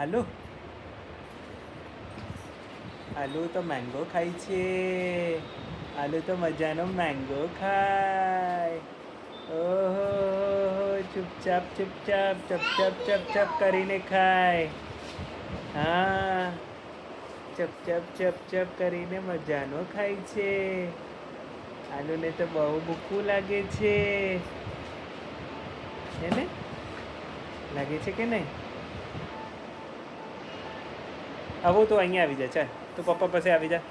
આલુ આલુ તો મેંગો ખાય છે. આલુ તો મજાનો મેંગો ખાય. ઓહો ચૂપચાપ ચૂપચાપ ચપ ચપ ચપ ચપ કરીને ખાય. હા ચપ ચપ ચપ ચપ કરીને મજાનો ખાય છે. આલુને તો બહુ ભૂખું લાગે છે. એને લાગે છે કે નહીં? આવો તો અહીંયા આવી જા. ચાલ તું પપ્પા પાસે આવી જા.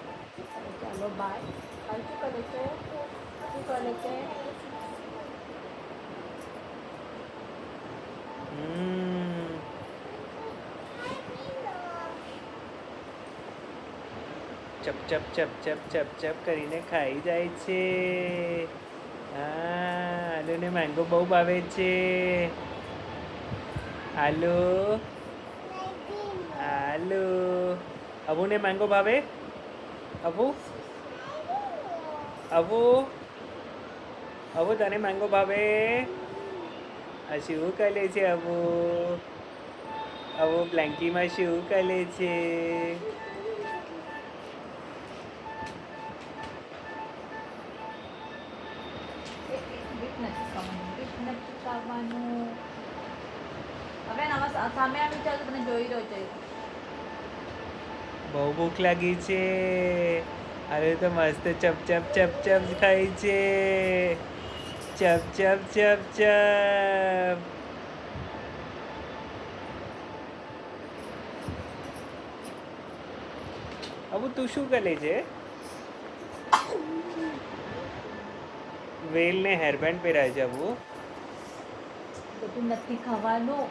ચાલો બાય. કાલ શું કરે છે? શું કરે છે? ચપ ચપ ચપ ચપ ચપ ચપ કરીને ખાઈ જાય છે. હા આલુને મેંગો બહુ ભાવે છે. આલુ આલુ અબુને મેંગો ભાવે? અબુ અબુ અબુ તને મેંગો ભાવે? આ શું કરે છે અબુ? અબુ બ્લેન્કીમાં શું કરે છે? ગીત નથી ખાવાનું. ગીત નથી ખાવાનું. હવે સામે આવી ચાલ તને જોઈ રહ્યો છે. બહુ ભૂખ લાગી છે. અરે તો મસ્ત ચપ ચપ ચપ ચપ ખાય છે. ચપ ચપ ચપ ચપ. અબુ તું શું કરે છે? વેલને હેરબેન્ડ પહેરાય છે અબુ. બધું નથી ખાવાનું.